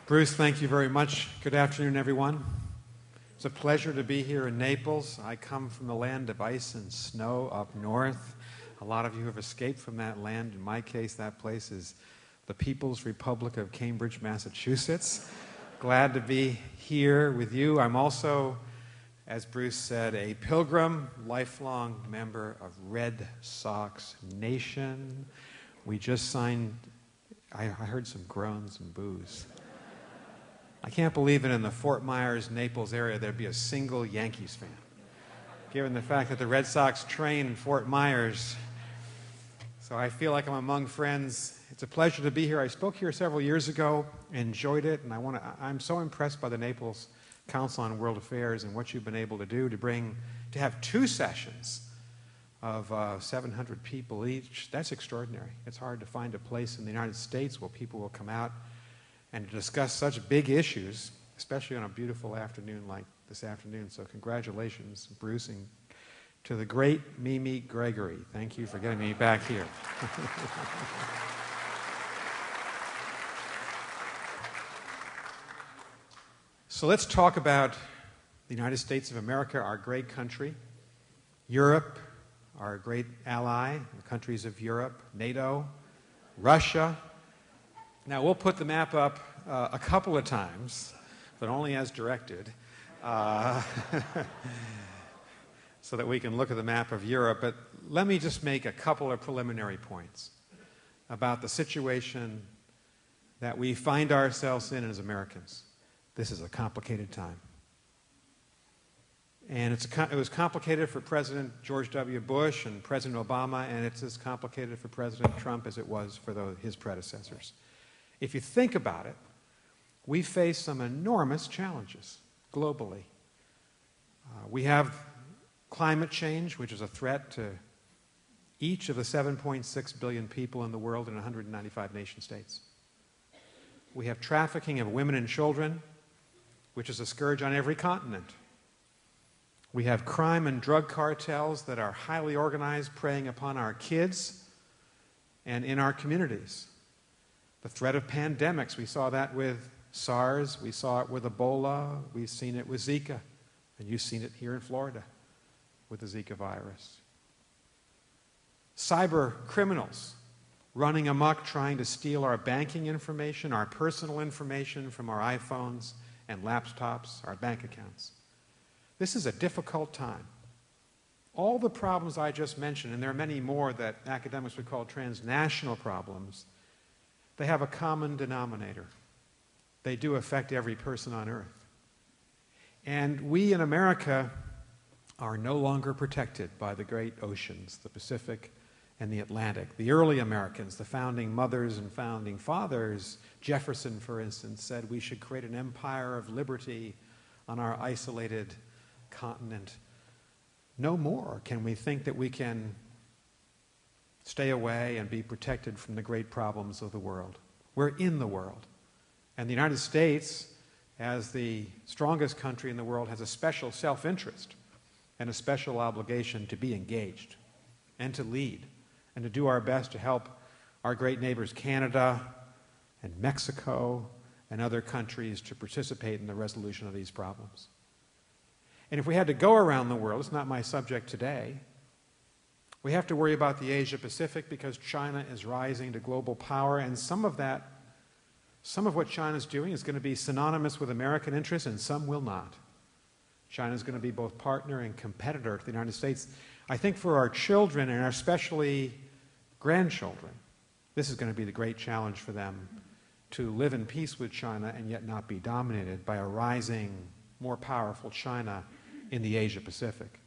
Bruce, thank you very much. Good afternoon, everyone. It's a pleasure to be here in Naples. I come from the land of ice and snow up north. A lot of you have escaped from that land. In my case, that place is the People's Republic of Cambridge, Massachusetts. Glad to be here with you. I'm also, as Bruce said, a pilgrim, lifelong member of Red Sox Nation. We just signed, I heard some groans and boos. I can't believe that in the Fort Myers, Naples area there'd be a single Yankees fan. Given the fact that the Red Sox train in Fort Myers, so I feel like I'm among friends. It's a pleasure to be here. I spoke here several years ago, enjoyed it, and I'm so impressed by the Naples Council on World Affairs and what you've been able to do to have 2 sessions of 700 people each. That's extraordinary. It's hard to find a place in the United States where people will come out and to discuss such big issues, especially on a beautiful afternoon like this afternoon. So congratulations, Bruce, and to the great Mimi Gregory. Thank you for getting me back here. So let's talk about the United States of America, our great country, Europe, our great ally, the countries of Europe, NATO, Russia. Now, we'll put the map up a couple of times, but only as directed, so that we can look at the map of Europe. But let me just make a couple of preliminary points about the situation that we find ourselves in as Americans. This is a complicated time. And it was complicated for President George W. Bush and President Obama, and it's as complicated for President Trump as it was for his predecessors. If you think about it, we face some enormous challenges globally. We have climate change, which is a threat to each of the 7.6 billion people in the world in 195 nation states. We have trafficking of women and children, which is a scourge on every continent. We have crime and drug cartels that are highly organized, preying upon our kids and in our communities. The threat of pandemics, we saw that with SARS, we saw it with Ebola, we've seen it with Zika, and you've seen it here in Florida with the Zika virus. Cyber criminals running amok, trying to steal our banking information, our personal information from our iPhones and laptops, our bank accounts. This is a difficult time. All the problems I just mentioned, and there are many more that academics would call transnational problems, they have a common denominator. They do affect every person on earth. And we in America are no longer protected by the great oceans, the Pacific and the Atlantic. The early Americans, the founding mothers and founding fathers, Jefferson, for instance, said we should create an empire of liberty on our isolated continent. No more can we think that we can stay away and be protected from the great problems of the world. We're in the world. And the United States, as the strongest country in the world, has a special self-interest and a special obligation to be engaged and to lead and to do our best to help our great neighbors Canada and Mexico and other countries to participate in the resolution of these problems. And if we had to go around the world, it's not my subject today, we have to worry about the Asia-Pacific because China is rising to global power, and some of what China's doing is going to be synonymous with American interests, and some will not. China's going to be both partner and competitor to the United States. I think for our children, and especially grandchildren, this is going to be the great challenge for them, to live in peace with China and yet not be dominated by a rising, more powerful China in the Asia-Pacific.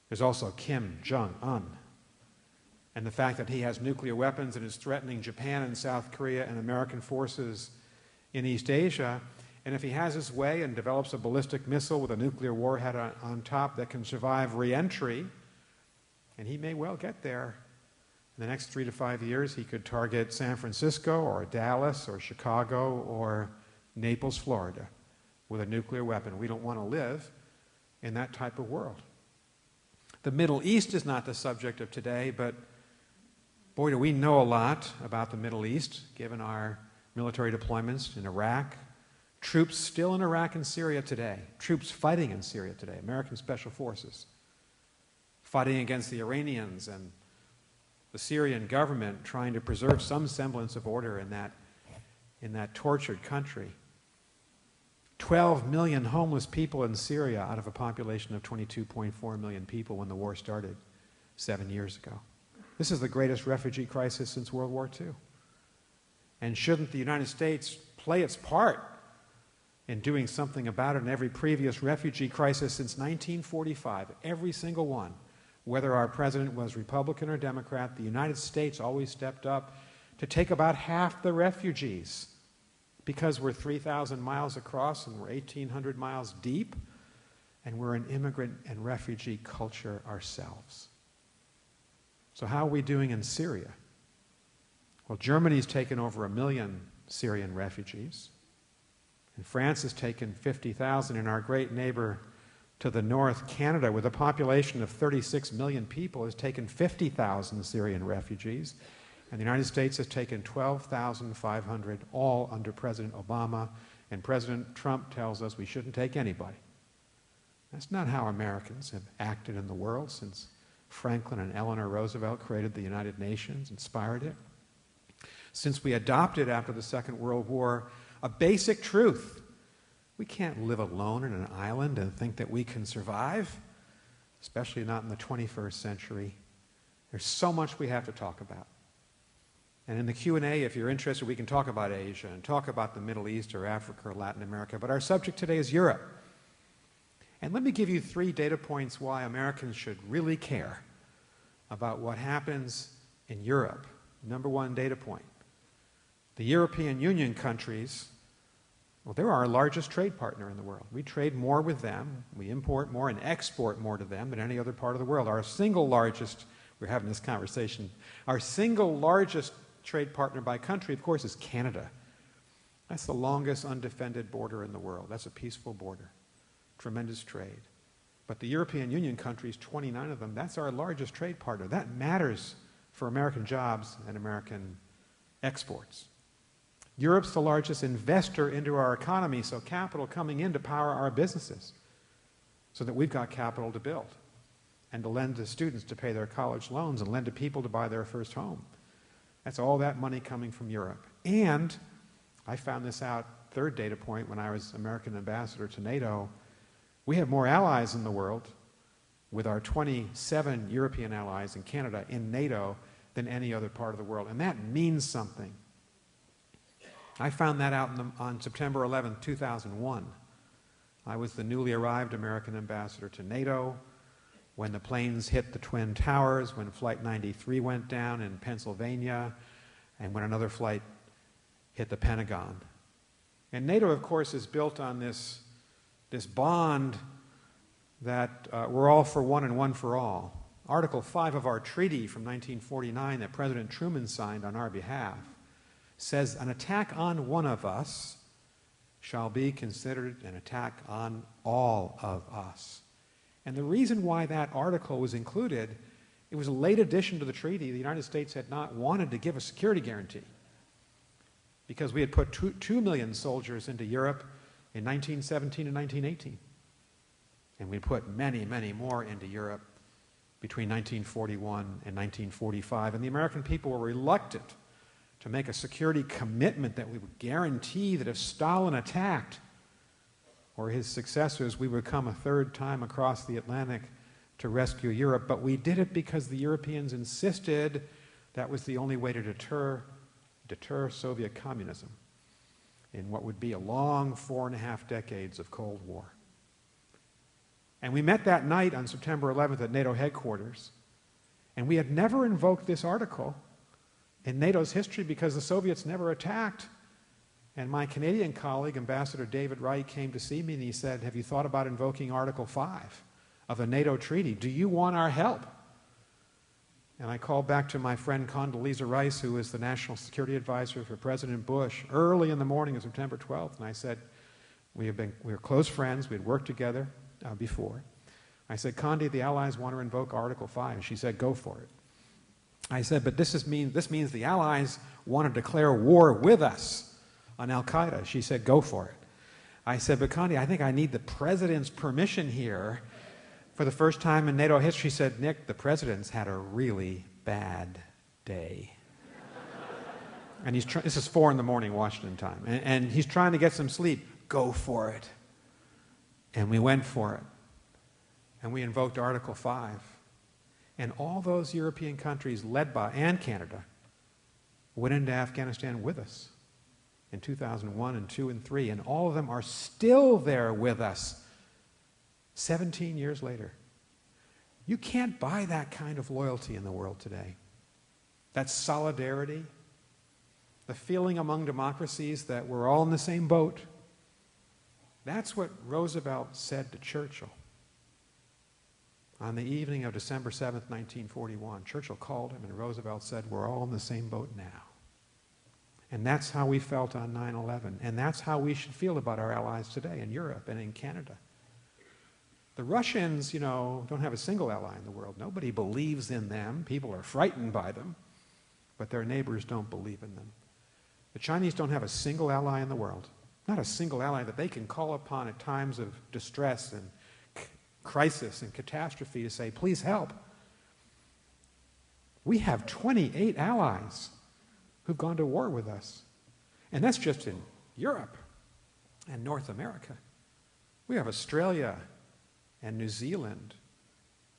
There's also Kim Jong-un, and the fact that he has nuclear weapons and is threatening Japan and South Korea and American forces in East Asia. And if he has his way and develops a ballistic missile with a nuclear warhead on top that can survive re-entry, and he may well get there, in the next 3 to 5 years, he could target San Francisco or Dallas or Chicago or Naples, Florida, with a nuclear weapon. We don't want to live in that type of world. The Middle East is not the subject of today, but boy, do we know a lot about the Middle East, given our military deployments in Iraq, troops still in Iraq and Syria today, troops fighting in Syria today, American Special Forces, fighting against the Iranians and the Syrian government trying to preserve some semblance of order in that tortured country. 12 million homeless people in Syria out of a population of 22.4 million people when the war started 7 years ago. This is the greatest refugee crisis since World War II. And shouldn't the United States play its part in doing something about it? In every previous refugee crisis since 1945, every single one, whether our president was Republican or Democrat, the United States always stepped up to take about half the refugees, because we're 3,000 miles across and we're 1,800 miles deep, and we're an immigrant and refugee culture ourselves. So how are we doing in Syria? Well, Germany's taken over 1 million Syrian refugees, and France has taken 50,000, and our great neighbor to the north, Canada, with a population of 36 million people, has taken 50,000 Syrian refugees. And the United States has taken 12,500, all under President Obama, and President Trump tells us we shouldn't take anybody. That's not how Americans have acted in the world since Franklin and Eleanor Roosevelt created the United Nations, inspired it. Since we adopted after the Second World War a basic truth: we can't live alone in an island and think that we can survive, especially not in the 21st century. There's so much we have to talk about. And in the Q&A, if you're interested, we can talk about Asia and talk about the Middle East or Africa or Latin America. But our subject today is Europe. And let me give you 3 data points why Americans should really care about what happens in Europe. Number 1 data point: the European Union countries, well, they're our largest trade partner in the world. We trade more with them, we import more and export more to them than any other part of the world. Our single largest, we're having this conversation, our single largest trade partner by country, of course, is Canada. That's the longest undefended border in the world. That's a peaceful border. Tremendous trade. But the European Union countries, 29 of them, that's our largest trade partner. That matters for American jobs and American exports. Europe's the largest investor into our economy, so capital coming in to power our businesses, so that we've got capital to build and to lend to students to pay their college loans and lend to people to buy their first home. That's all that money coming from Europe. And I found this out, 3rd data point, when I was American ambassador to NATO. We have more allies in the world, with our 27 European allies and Canada in NATO, than any other part of the world. And that means something. I found that out on September 11, 2001. I was the newly arrived American ambassador to NATO when the planes hit the Twin Towers, when Flight 93 went down in Pennsylvania, and when another flight hit the Pentagon. And NATO, of course, is built on this bond that we're all for one and one for all. Article 5 of our treaty from 1949 that President Truman signed on our behalf says an attack on one of us shall be considered an attack on all of us. And the reason why that article was included, it was a late addition to the treaty. The United States had not wanted to give a security guarantee because we had put 2 million soldiers into Europe in 1917 and 1918. And we put many, many more into Europe between 1941 and 1945. And the American people were reluctant to make a security commitment that we would guarantee that if Stalin attacked, or his successors, we would come a 3rd time across the Atlantic to rescue Europe. But we did it because the Europeans insisted that was the only way to deter Soviet communism in what would be a long 4.5 decades of Cold War. And we met that night on September 11th at NATO headquarters, and we had never invoked this article in NATO's history because the Soviets never attacked. And my Canadian colleague, Ambassador David Wright, came to see me and he said, "Have you thought about invoking Article 5 of the NATO treaty? Do you want our help?" And I called back to my friend Condoleezza Rice, who is the National Security Advisor for President Bush, early in the morning of September 12th, and I said, we were close friends, we had worked together before. I said, "Condi, the Allies want to invoke Article 5. And she said, "Go for it." I said, "But this means the Allies want to declare war with us." on Al-Qaeda. She said, go for it. I said, but Condi, I think I need the president's permission here. For the first time in NATO history, she said, Nick, the president's had a really bad day. And this is 4 a.m. Washington time. And he's trying to get some sleep. Go for it. And we went for it. And we invoked Article 5. And all those European countries led by, and Canada, went into Afghanistan with us in 2001 and 2 and 3. And all of them are still there with us 17 years later. You can't buy that kind of loyalty in the world today. That solidarity, the feeling among democracies that we're all in the same boat. That's what Roosevelt said to Churchill. On the evening of December 7th, 1941, Churchill called him and Roosevelt said, we're all in the same boat now. And that's how we felt on 9/11. And that's how we should feel about our allies today in Europe and in Canada. The Russians, don't have a single ally in the world. Nobody believes in them. People are frightened by them. But their neighbors don't believe in them. The Chinese don't have a single ally in the world. Not a single ally that they can call upon at times of distress and crisis and catastrophe to say, please help. We have 28 allies who've gone to war with us. And that's just in Europe and North America. We have Australia and New Zealand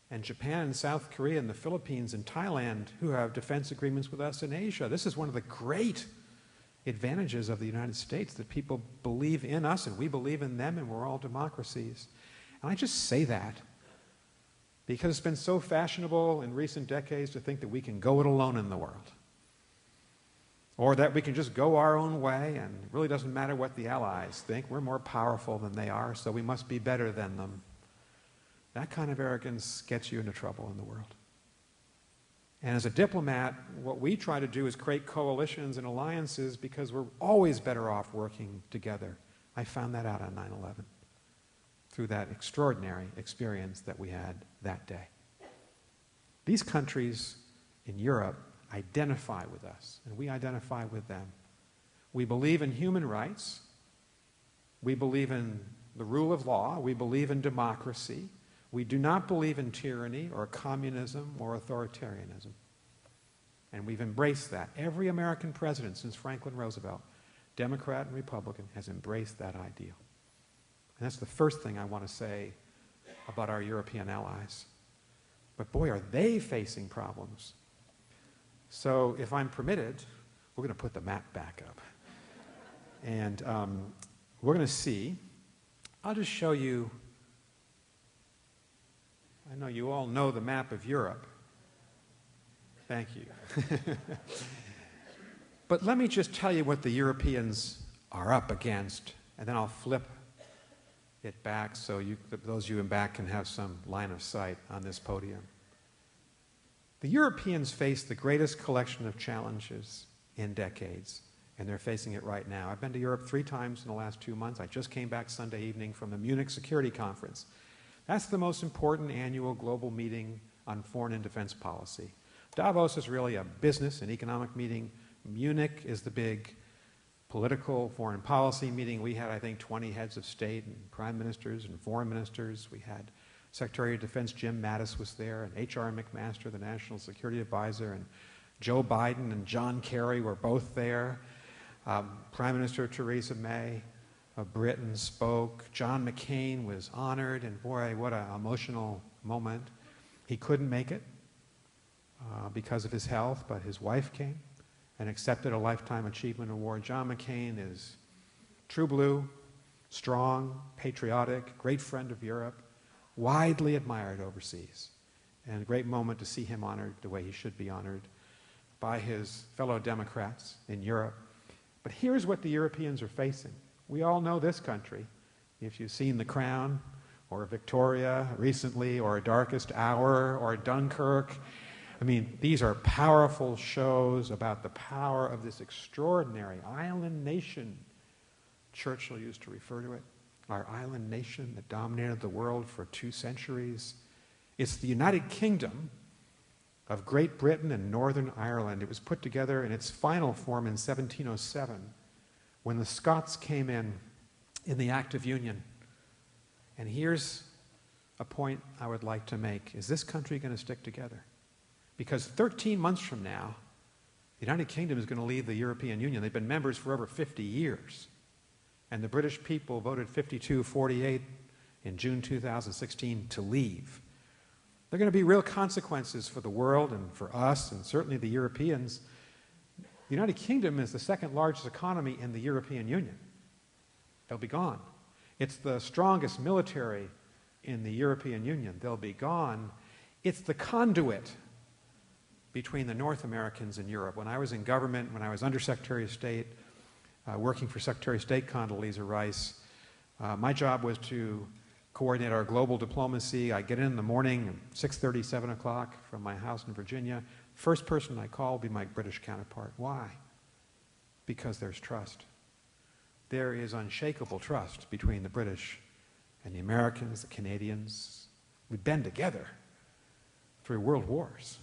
and Japan and South Korea and the Philippines and Thailand who have defense agreements with us in Asia. This is one of the great advantages of the United States, that people believe in us and we believe in them and we're all democracies. And I just say that because it's been so fashionable in recent decades to think that we can go it alone in the world. Or that we can just go our own way and it really doesn't matter what the allies think. We're more powerful than they are, so we must be better than them. That kind of arrogance gets you into trouble in the world. And as a diplomat, what we try to do is create coalitions and alliances because we're always better off working together. I found that out on 9/11 through that extraordinary experience that we had that day. These countries in Europe identify with us, and we identify with them. We believe in human rights. We believe in the rule of law. We believe in democracy. We do not believe in tyranny or communism or authoritarianism. And we've embraced that. Every American president since Franklin Roosevelt, Democrat and Republican, has embraced that ideal. And that's the first thing I want to say about our European allies. But boy, are they facing problems. So if I'm permitted, we're going to put the map back up. And we're going to see. I'll just show you. I know you all know the map of Europe. Thank you. But let me just tell you what the Europeans are up against, and then I'll flip it back so those of you in back can have some line of sight on this podium. The Europeans face the greatest collection of challenges in decades, and they're facing it right now. I've been to Europe 3 times in the last 2 months. I just came back Sunday evening from the Munich Security Conference. That's the most important annual global meeting on foreign and defense policy. Davos is really a business and economic meeting. Munich is the big political foreign policy meeting. We had, I think, 20 heads of state and prime ministers and foreign ministers. We had Secretary of Defense Jim Mattis was there, and H.R. McMaster, the National Security Advisor, and Joe Biden and John Kerry were both there. Prime Minister Theresa May of Britain spoke. John McCain was honored, and boy, what an emotional moment. He couldn't make it because of his health, but his wife came and accepted a Lifetime Achievement Award. John McCain is true blue, strong, patriotic, great friend of Europe, widely admired overseas, and a great moment to see him honored the way he should be honored by his fellow Democrats in Europe. But here's what the Europeans are facing. We all know this country. If you've seen The Crown, or Victoria recently, or A Darkest Hour, or Dunkirk, I mean, these are powerful shows about the power of this extraordinary island nation. Churchill used to refer to it, our island nation that dominated the world for 2 centuries. It's the United Kingdom of Great Britain and Northern Ireland. It was put together in its final form in 1707 when the Scots came in the Act of Union. And here's a point I would like to make. Is this country going to stick together? Because 13 months from now, the United Kingdom is going to leave the European Union. They've been members for over 50 years. And the British people voted 52-48 in June 2016 to leave. There are going to be real consequences for the world and for us and certainly the Europeans. The United Kingdom is the second largest economy in the European Union. They'll be gone. It's the strongest military in the European Union. They'll be gone. It's the conduit between the North Americans and Europe. When I was in government, when I was Undersecretary of State, working for Secretary of State Condoleezza Rice, my job was to coordinate our global diplomacy. I get in the morning, 6:30, 7 o'clock from my house in Virginia. First person I call will be my British counterpart. Why? Because there's trust. There is unshakable trust between the British and the Americans, the Canadians. We've been together through world wars.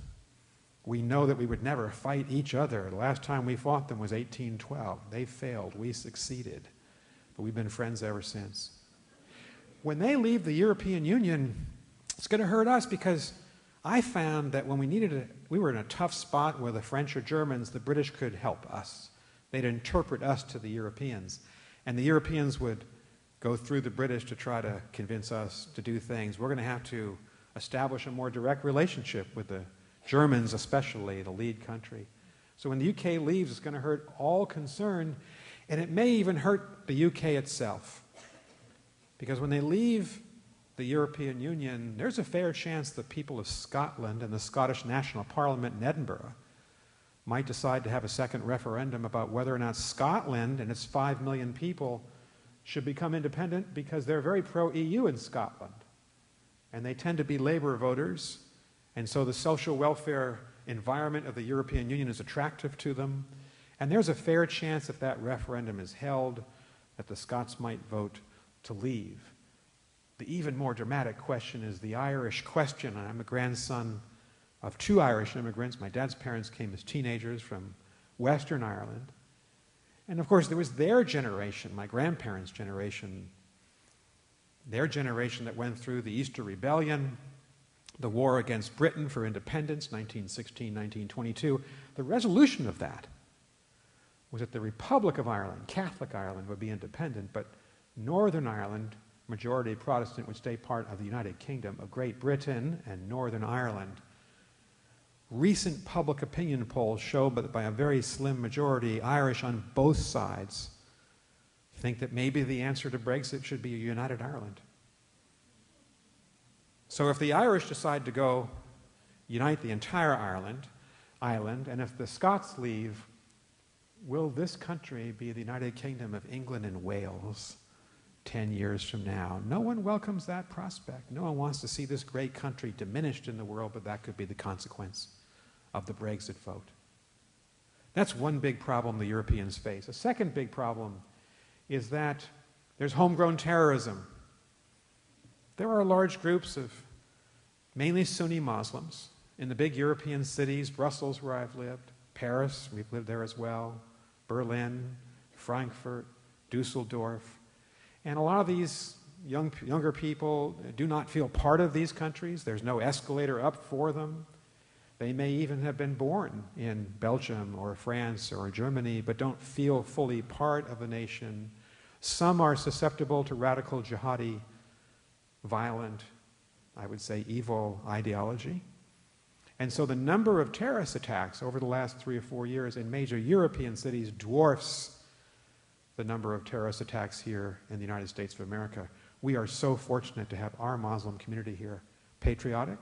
We know that we would never fight each other. The last time we fought them was 1812. They failed. We succeeded. But we've been friends ever since. When they leave the European Union, it's going to hurt us because I found that when we were in a tough spot with the French or Germans, the British could help us. They'd interpret us to the Europeans. And the Europeans would go through the British to try to convince us to do things. We're going to have to establish a more direct relationship with the Germans, especially, the lead country. So when the UK leaves, it's going to hurt all concerned, and it may even hurt the UK itself. Because when they leave the European Union, there's a fair chance the people of Scotland and the Scottish National Parliament in Edinburgh might decide to have a second referendum about whether or not Scotland and its 5 million people should become independent, because they're very pro-EU in Scotland. And they tend to be Labour voters, and so the social welfare environment of the European Union is attractive to them. And there's a fair chance if that referendum is held that the Scots might vote to leave. The even more dramatic question is the Irish question. I'm a grandson of 2 Irish immigrants. My dad's parents came as teenagers from Western Ireland. And of course, there was their generation, my grandparents' generation, their generation that went through the Easter Rebellion, the war against Britain for independence, 1916, 1922. The resolution of that was that the Republic of Ireland, Catholic Ireland, would be independent, but Northern Ireland, majority Protestant, would stay part of the United Kingdom of Great Britain and Northern Ireland. Recent public opinion polls show that by a very slim majority, Irish on both sides think that maybe the answer to Brexit should be a united Ireland. So if the Irish decide to go unite the entire island, and if the Scots leave, will this country be the United Kingdom of England and Wales 10 years from now? No one welcomes that prospect. No one wants to see this great country diminished in the world, but that could be the consequence of the Brexit vote. That's one big problem the Europeans face. A second big problem is that there's homegrown terrorism. There are large groups of mainly Sunni Muslims in the big European cities, Brussels, where I've lived, Paris, we've lived there as well, Berlin, Frankfurt, Dusseldorf. And a lot of these younger people do not feel part of these countries. There's no escalator up for them. They may even have been born in Belgium or France or Germany, but don't feel fully part of the nation. Some are susceptible to radical jihadi, violent, I would say evil ideology. And so the number of terrorist attacks over the last 3 or 4 years in major European cities dwarfs the number of terrorist attacks here in the United States of America. We are so fortunate to have our Muslim community here. Patriotic,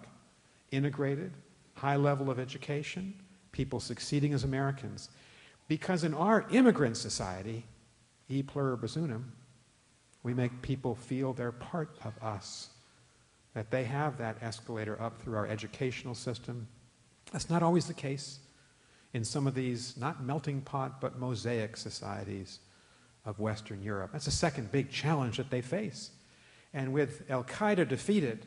integrated, high level of education, people succeeding as Americans. Because in our immigrant society, e pluribus unum, we make people feel they're part of us, that they have that escalator up through our educational system. That's not always the case in some of these, not melting pot, but mosaic societies of Western Europe. That's a second big challenge that they face. And with Al-Qaeda defeated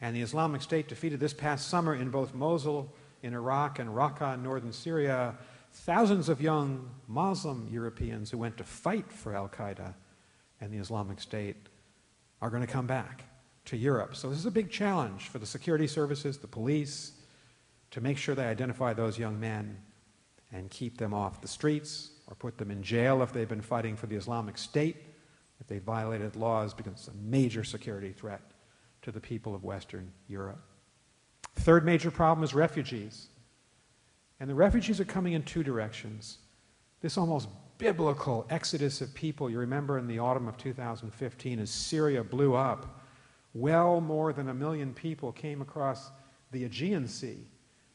and the Islamic State defeated this past summer in both Mosul in Iraq and Raqqa in northern Syria, thousands of young Muslim Europeans who went to fight for al-Qaeda and the Islamic State are going to come back to Europe. So this is a big challenge for the security services, the police, to make sure they identify those young men and keep them off the streets or put them in jail if they've been fighting for the Islamic State, if they violated laws, because it's a major security threat to the people of Western Europe. Third major problem is refugees. And the refugees are coming in two directions. This almost biblical exodus of people, you remember in the autumn of 2015 as Syria blew up, well more than 1 million people came across the Aegean Sea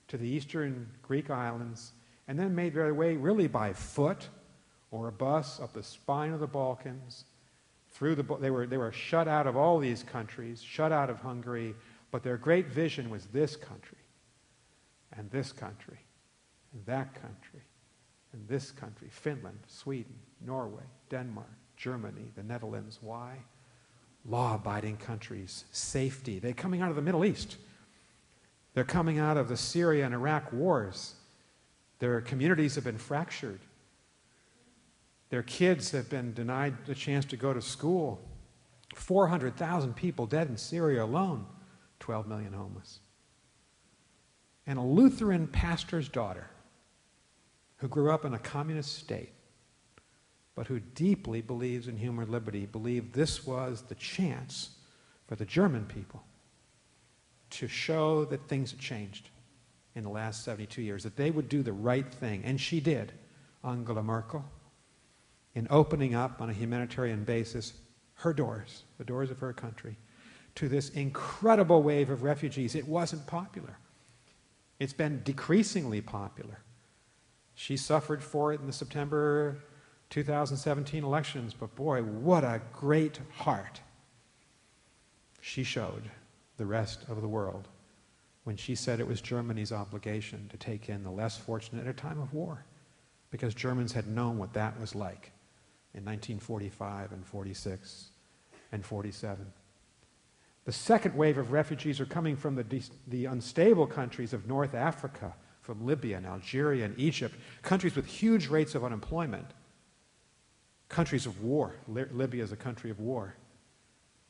to the eastern Greek islands and then made their way really by foot or a bus up the spine of the Balkans. They were shut out of all these countries, shut out of Hungary, but their great vision was this country, and this country, and that country, and this country, Finland, Sweden, Norway, Denmark, Germany, the Netherlands. Why? Law-abiding countries, safety. They're coming out of the Middle East. They're coming out of the Syria and Iraq wars. Their communities have been fractured. Their kids have been denied the chance to go to school. 400,000 people dead in Syria alone. 12 million homeless. And a Lutheran pastor's daughter who grew up in a communist state, but who deeply believes in human liberty, believed this was the chance for the German people to show that things had changed in the last 72 years, that they would do the right thing. And she did, Angela Merkel, in opening up on a humanitarian basis her doors, the doors of her country, to this incredible wave of refugees. It wasn't popular. It's been decreasingly popular. She suffered for it in the September 2017 elections, but boy, what a great heart she showed the rest of the world when she said it was Germany's obligation to take in the less fortunate at a time of war, because Germans had known what that was like in 1945 and 46 and 47. The second wave of refugees are coming from the unstable countries of North Africa, from Libya and Algeria and Egypt, countries with huge rates of unemployment, countries of war. Libya is a country of war.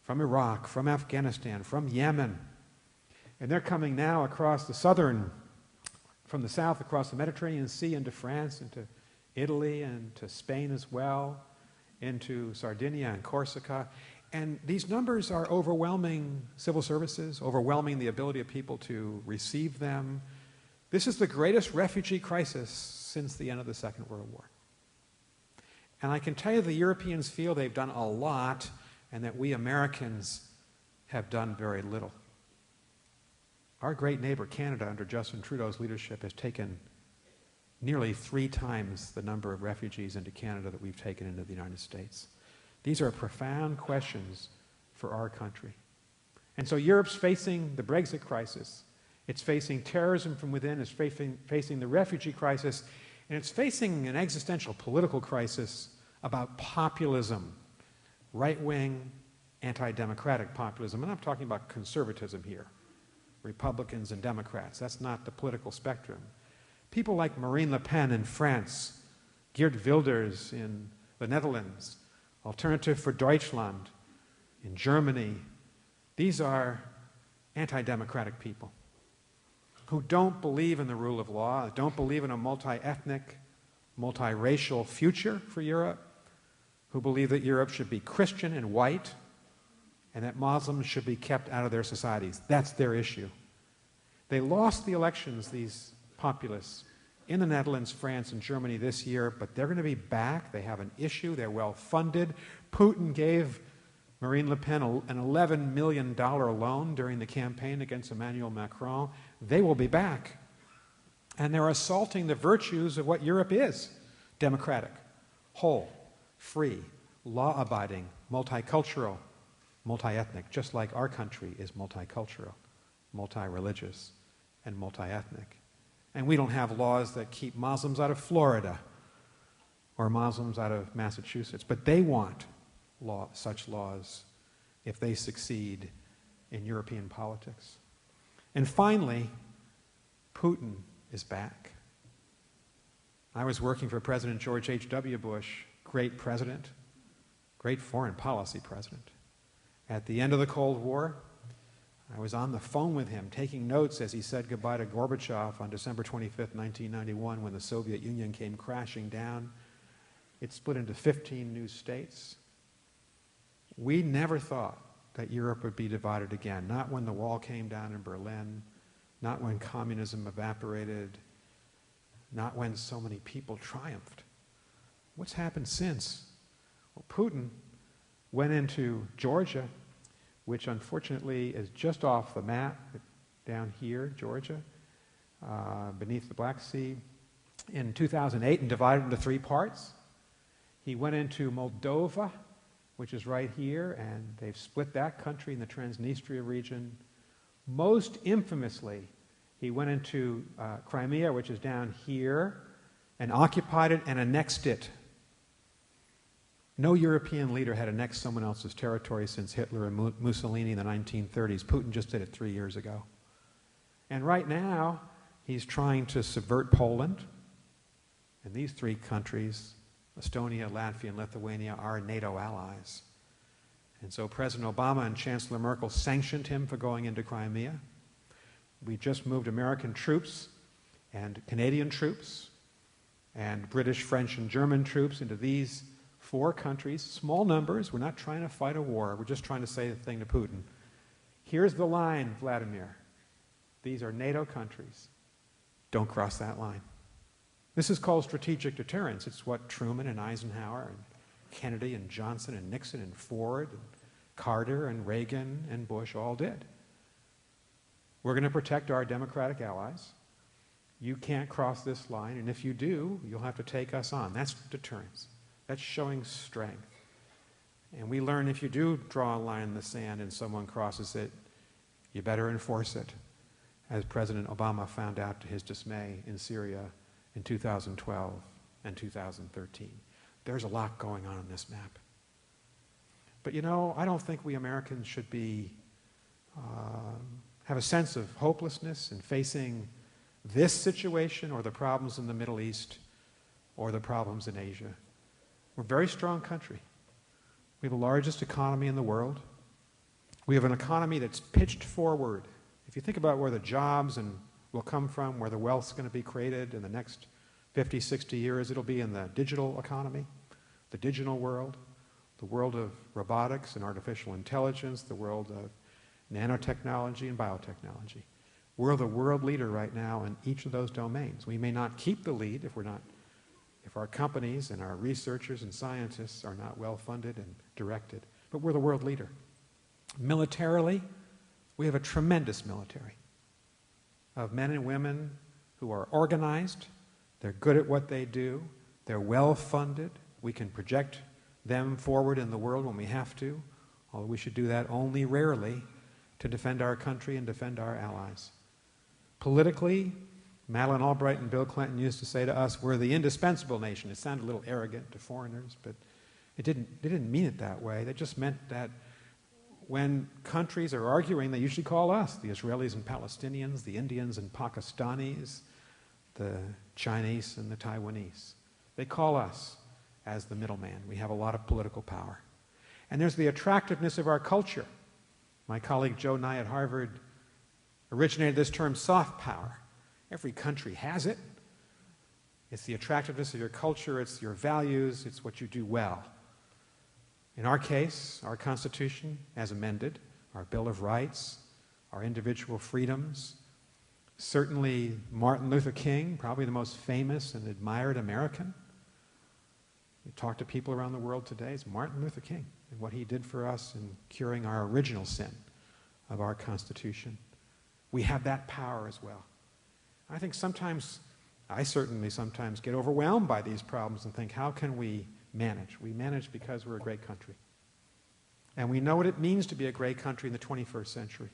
From Iraq, from Afghanistan, from Yemen. And they're coming now across from the south across the Mediterranean Sea into France, into Italy, and to Spain as well, into Sardinia and Corsica. And these numbers are overwhelming civil services, overwhelming the ability of people to receive them. This is the greatest refugee crisis since the end of the Second World War. And I can tell you the Europeans feel they've done a lot and that we Americans have done very little. Our great neighbor, Canada, under Justin Trudeau's leadership, has taken nearly 3 times the number of refugees into Canada that we've taken into the United States. These are profound questions for our country. And so Europe's facing the Brexit crisis. It's facing terrorism from within. It's facing the refugee crisis. And it's facing an existential political crisis about populism, right-wing, anti-democratic populism. And I'm talking about conservatism here, Republicans and Democrats. That's not the political spectrum. People like Marine Le Pen in France, Geert Wilders in the Netherlands, Alternative for Deutschland in Germany, these are anti-democratic people who don't believe in the rule of law, don't believe in a multi-ethnic, multi-racial future for Europe, who believe that Europe should be Christian and white, and that Muslims should be kept out of their societies. That's their issue. They lost the elections, these populists, in the Netherlands, France, and Germany this year, but they're going to be back. They have an issue. They're well-funded. Putin gave Marine Le Pen an $11 million loan during the campaign against Emmanuel Macron. They will be back. And they're assaulting the virtues of what Europe is: democratic, whole, free, law-abiding, multicultural, multi-ethnic, just like our country is multicultural, multi-religious, and multi-ethnic. And we don't have laws that keep Muslims out of Florida or Muslims out of Massachusetts, but they want such laws if they succeed in European politics. And finally, Putin is back. I was working for President George H.W. Bush, great president, great foreign policy president. At the end of the Cold War, I was on the phone with him, taking notes as he said goodbye to Gorbachev on December 25th, 1991, when the Soviet Union came crashing down. It split into 15 new states. We never thought that Europe would be divided again, not when the wall came down in Berlin, not when communism evaporated, not when so many people triumphed. What's happened since? Well, Putin went into Georgia, which unfortunately is just off the map, down here, Georgia, beneath the Black Sea, in 2008 and divided into 3 parts. He went into Moldova, which is right here, and they've split that country in the Transnistria region. Most infamously, he went into Crimea, which is down here, and occupied it and annexed it. No European leader had annexed someone else's territory since Hitler and Mussolini in the 1930s. Putin just did it 3 years ago. And right now, he's trying to subvert Poland. And these 3 countries, Estonia, Latvia, and Lithuania, are NATO allies. And so President Obama and Chancellor Merkel sanctioned him for going into Crimea. We just moved American troops and Canadian troops and British, French, and German troops into these 4 countries, small numbers. We're not trying to fight a war. We're just trying to say the thing to Putin. Here's the line, Vladimir. These are NATO countries. Don't cross that line. This is called strategic deterrence. It's what Truman and Eisenhower and Kennedy and Johnson and Nixon and Ford and Carter and Reagan and Bush all did. We're going to protect our democratic allies. You can't cross this line, and if you do, you'll have to take us on. That's deterrence. That's showing strength. And we learn if you do draw a line in the sand and someone crosses it, you better enforce it, as President Obama found out to his dismay in Syria in 2012 and 2013. There's a lot going on this map. But you know, I don't think we Americans should be have a sense of hopelessness in facing this situation or the problems in the Middle East or the problems in Asia. We're a very strong country. We have the largest economy in the world. We have an economy that's pitched forward. If you think about where the jobs will come from, where the wealth's going to be created in the next 50, 60 years, it'll be in the digital economy, the digital world, the world of robotics and artificial intelligence, the world of nanotechnology and biotechnology. We're the world leader right now in each of those domains. We may not keep the lead if our companies and our researchers and scientists are not well funded and directed, but we're the world leader. Militarily, we have a tremendous military of men and women who are organized, they're good at what they do, they're well funded, we can project them forward in the world when we have to, although we should do that only rarely to defend our country and defend our allies. Politically, Madeleine Albright and Bill Clinton used to say to us, we're the indispensable nation. It sounded a little arrogant to foreigners, but they didn't mean it that way. They just meant that when countries are arguing, they usually call us, the Israelis and Palestinians, the Indians and Pakistanis, the Chinese and the Taiwanese. They call us as the middleman. We have a lot of political power. And there's the attractiveness of our culture. My colleague Joe Nye at Harvard originated this term soft power. Every country has it. It's the attractiveness of your culture, it's your values, it's what you do well. In our case, our Constitution, as amended, our Bill of Rights, our individual freedoms, certainly Martin Luther King, probably the most famous and admired American. You talk to people around the world today, it's Martin Luther King and what he did for us in curing our original sin of our Constitution. We have that power as well. I think I certainly sometimes get overwhelmed by these problems and think, how can we manage? We manage because we're a great country. And we know what it means to be a great country in the 21st century.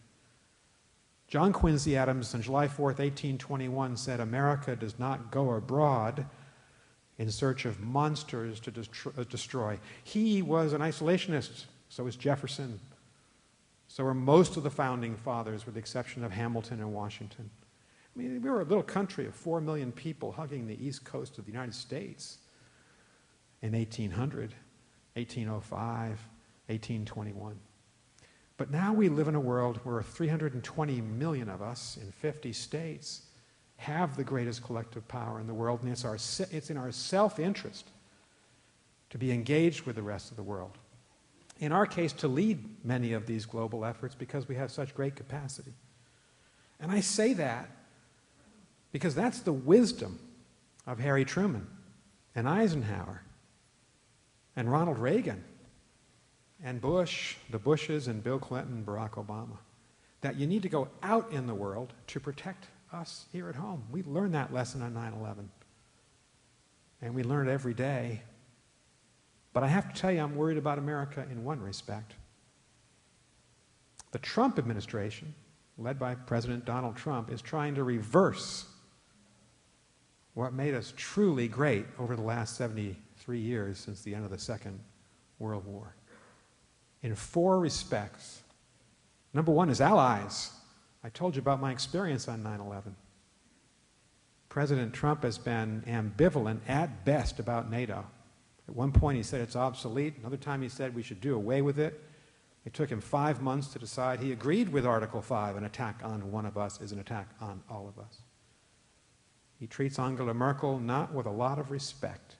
John Quincy Adams on July 4th, 1821 said, America does not go abroad in search of monsters to destroy. He was an isolationist, so was Jefferson. So were most of the founding fathers, with the exception of Hamilton and Washington. I mean, we were a little country of 4 million people hugging the east coast of the United States in 1800, 1805, 1821. But now we live in a world where 320 million of us in 50 states have the greatest collective power in the world, and it's in our self-interest to be engaged with the rest of the world. In our case, to lead many of these global efforts because we have such great capacity. And I say that because that's the wisdom of Harry Truman and Eisenhower and Ronald Reagan and Bush, the Bushes, and Bill Clinton and Barack Obama. That you need to go out in the world to protect us here at home. We learned that lesson on 9/11. And we learn it every day. But I have to tell you, I'm worried about America in one respect. The Trump administration, led by President Donald Trump, is trying to reverse what made us truly great over the last 73 years since the end of the Second World War. In 4 respects. Number 1 is allies. I told you about my experience on 9/11. President Trump has been ambivalent at best about NATO. At one point he said it's obsolete. Another time he said we should do away with it. It took him 5 months to decide. He agreed with Article 5, an attack on one of us is an attack on all of us. He treats Angela Merkel not with a lot of respect.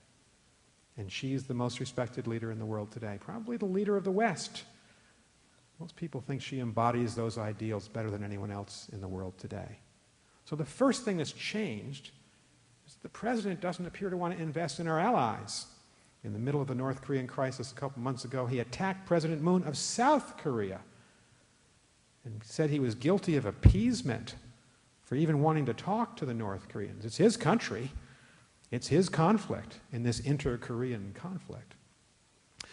And she's the most respected leader in the world today, probably the leader of the West. Most people think she embodies those ideals better than anyone else in the world today. So the first thing that's changed is the president doesn't appear to want to invest in our allies. In the middle of the North Korean crisis a couple months ago, he attacked President Moon of South Korea and said he was guilty of appeasement for even wanting to talk to the North Koreans. It's his country. It's his conflict in this inter-Korean conflict.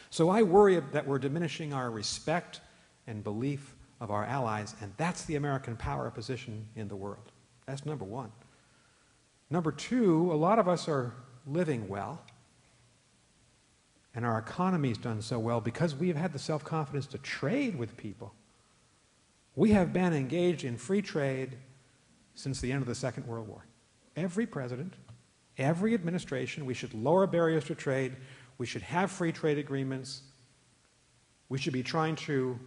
So I worry that we're diminishing our respect and belief of our allies, and that's the American power position in the world. That's number 1. Number 2, a lot of us are living well, and our economy's done so well because we've had the self-confidence to trade with people. We have been engaged in free trade since the end of the Second World War. Every president, every administration, we should lower barriers to trade. We should have free trade agreements. We should be trying to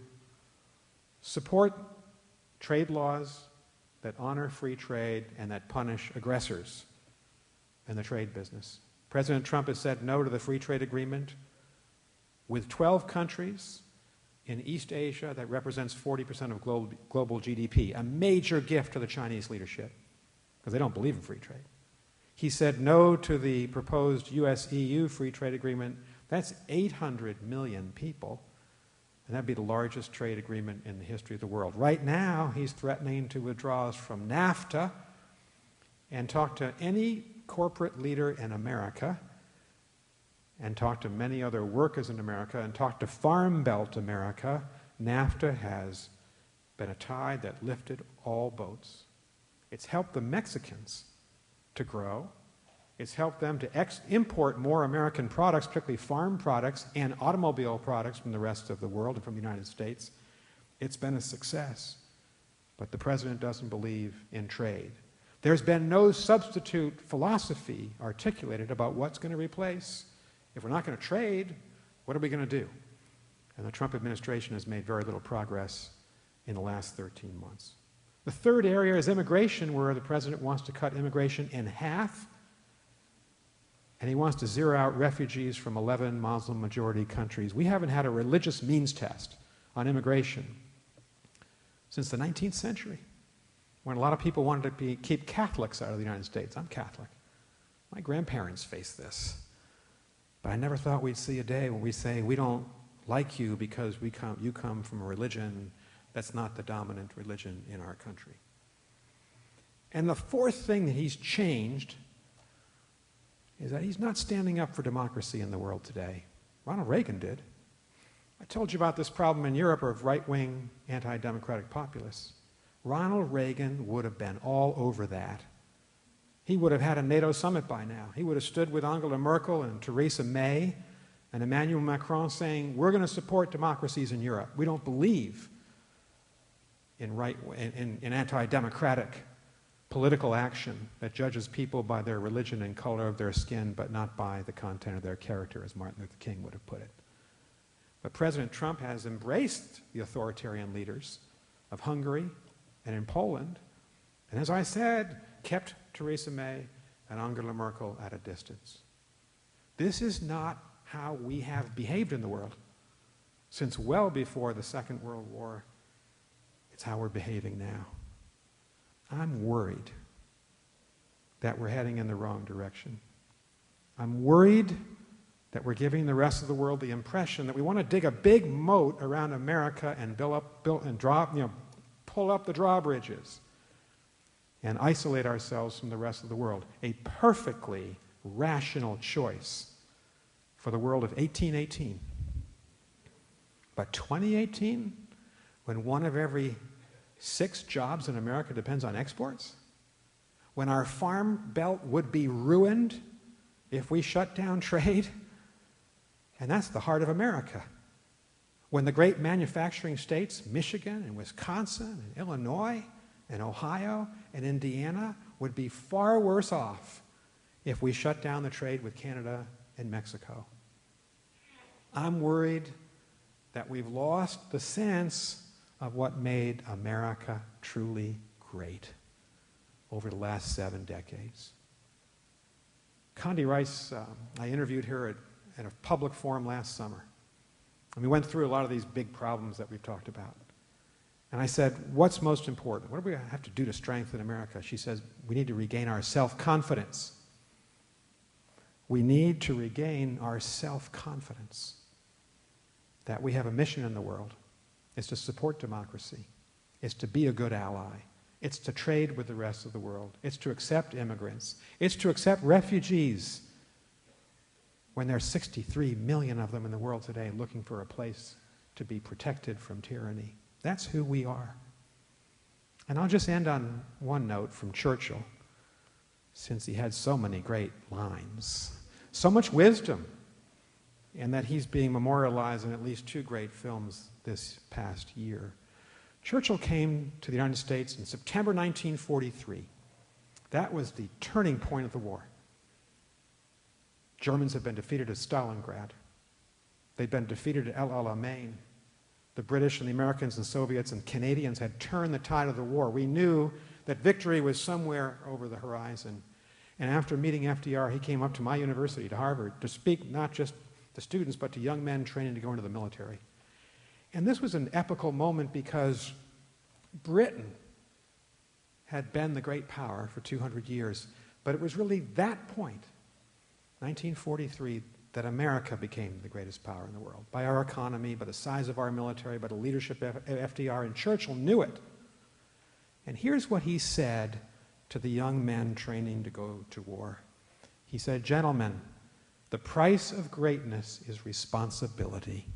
support trade laws that honor free trade and that punish aggressors in the trade business. President Trump has said no to the free trade agreement with 12 countries in East Asia that represents 40% of global GDP, a major gift to the Chinese leadership because they don't believe in free trade. He said no to the proposed US-EU free trade agreement. That's 800 million people, and that'd be the largest trade agreement in the history of the world. Right now, he's threatening to withdraw us from NAFTA and talk to any corporate leader in America and talk to many other workers in America and talk to Farm Belt America. NAFTA has been a tide that lifted all boats. It's helped the Mexicans to grow. It's helped them to import more American products, particularly farm products and automobile products from the rest of the world and from the United States. It's been a success. But the president doesn't believe in trade. There's been no substitute philosophy articulated about what's going to replace. If we're not going to trade, what are we going to do? And the Trump administration has made very little progress in the last 13 months. The third area is immigration, where the president wants to cut immigration in half, and he wants to zero out refugees from 11 Muslim-majority countries. We haven't had a religious means test on immigration since the 19th century, when a lot of people wanted to keep Catholics out of the United States. I'm Catholic. My grandparents faced this. But I never thought we'd see a day when we say, we don't like you because you come from a religion that's not the dominant religion in our country. And the fourth thing that he's changed is that he's not standing up for democracy in the world today. Ronald Reagan did. I told you about this problem in Europe of right-wing anti-democratic populists. Ronald Reagan would have been all over that. He would have had a NATO summit by now. He would have stood with Angela Merkel and Theresa May and Emmanuel Macron saying, we're going to support democracies in Europe. We don't believe in anti-democratic political action that judges people by their religion and color of their skin, but not by the content of their character, as Martin Luther King would have put it. But President Trump has embraced the authoritarian leaders of Hungary and in Poland, and as I said, kept Theresa May and Angela Merkel at a distance. This is not how we have behaved in the world since well before the Second World War. It's how we're behaving now. I'm worried that we're heading in the wrong direction. I'm worried that we're giving the rest of the world the impression that we want to dig a big moat around America and pull up the drawbridges and isolate ourselves from the rest of the world. A perfectly rational choice for the world of 1818. But 2018, when one of every 6 jobs in America depends on exports, when our farm belt would be ruined if we shut down trade, and that's the heart of America. When the great manufacturing states, Michigan and Wisconsin and Illinois and Ohio and Indiana, would be far worse off if we shut down the trade with Canada and Mexico. I'm worried that we've lost the sense of what made America truly great over the last 7 decades. Condi Rice, I interviewed her at a public forum last summer. And we went through a lot of these big problems that we've talked about. And I said, what's most important? What do we have to do to strengthen America? She says, we need to regain our self-confidence. We need to regain our self-confidence that we have a mission in the world. It's to support democracy. It's to be a good ally. It's to trade with the rest of the world. It's to accept immigrants. It's to accept refugees when there are 63 million of them in the world today looking for a place to be protected from tyranny. That's who we are. And I'll just end on one note from Churchill, since he had so many great lines, so much wisdom, and that he's being memorialized in at least 2 great films this past year. Churchill came to the United States in September 1943. That was the turning point of the war. Germans had been defeated at Stalingrad. They'd been defeated at El Alamein. The British and the Americans and Soviets and Canadians had turned the tide of the war. We knew that victory was somewhere over the horizon. And after meeting FDR, he came up to my university, to Harvard, to speak not just to students, but to young men training to go into the military. And this was an epical moment because Britain had been the great power for 200 years. But it was really that point, 1943, that America became the greatest power in the world. By our economy, by the size of our military, by the leadership of FDR, and Churchill knew it. And here's what he said to the young men training to go to war. He said, "Gentlemen, the price of greatness is responsibility.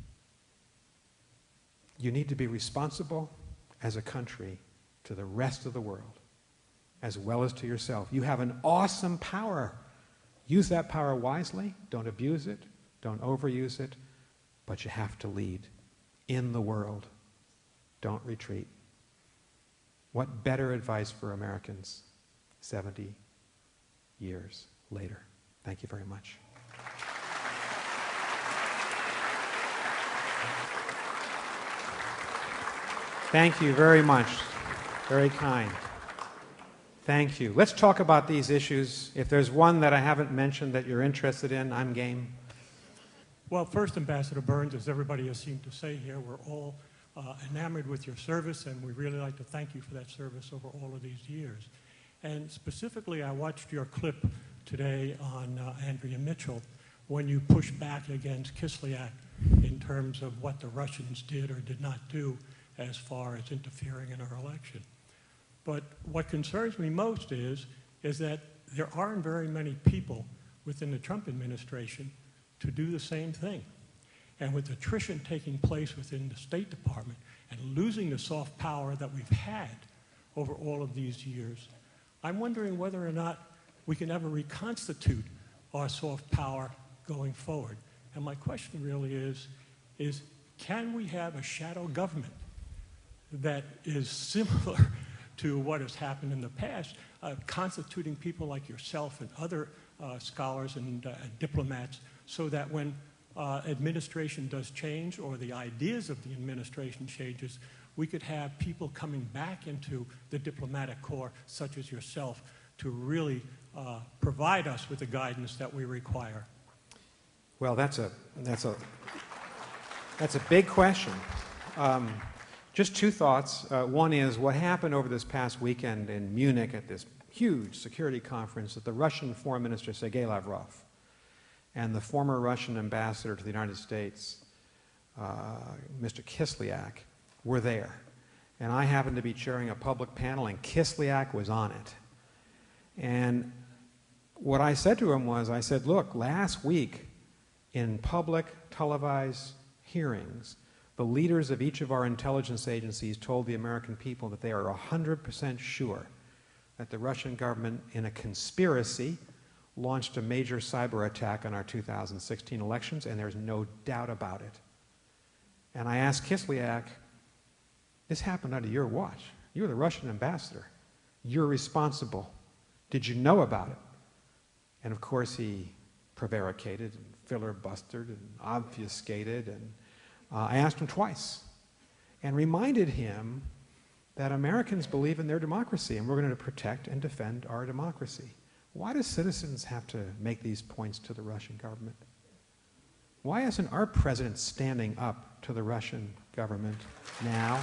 You need to be responsible as a country to the rest of the world, as well as to yourself. You have an awesome power. Use that power wisely. Don't abuse it. Don't overuse it. But you have to lead in the world. Don't retreat." What better advice for Americans 70 years later? Thank you very much. Thank you very much. Very kind. Thank you. Let's talk about these issues. If there's one that I haven't mentioned that you're interested in, I'm game. Well, first, Ambassador Burns, as everybody has seemed to say here, we're all enamored with your service, and we really like to thank you for that service over all of these years. And specifically, I watched your clip today on Andrea Mitchell when you pushed back against Kislyak in terms of what the Russians did or did not do as far as interfering in our election. But what concerns me most is that there aren't very many people within the Trump administration to do the same thing. And with attrition taking place within the State Department and losing the soft power that we've had over all of these years, I'm wondering whether or not we can ever reconstitute our soft power going forward. And my question really is can we have a shadow government that is similar to what has happened in the past, constituting people like yourself and other scholars and diplomats, so that when administration does change or the ideas of the administration changes, we could have people coming back into the diplomatic corps, such as yourself, to really provide us with the guidance that we require. Well, that's a big question. Just two thoughts. One is what happened over this past weekend in Munich at this huge security conference that the Russian Foreign Minister Sergei Lavrov and the former Russian ambassador to the United States, Mr. Kislyak, were there. And I happened to be chairing a public panel, and Kislyak was on it. And what I said to him was, I said, look, last week in public televised hearings, the leaders of each of our intelligence agencies told the American people that they are 100% sure that the Russian government, in a conspiracy, launched a major cyber attack on our 2016 elections, and there's no doubt about it. And I asked Kislyak, this happened under your watch. You're the Russian ambassador. You're responsible. Did you know about it? And of course he prevaricated and filibustered and obfuscated, and I asked him twice and reminded him that Americans believe in their democracy and we're going to protect and defend our democracy. Why do citizens have to make these points to the Russian government? Why isn't our president standing up to the Russian government now?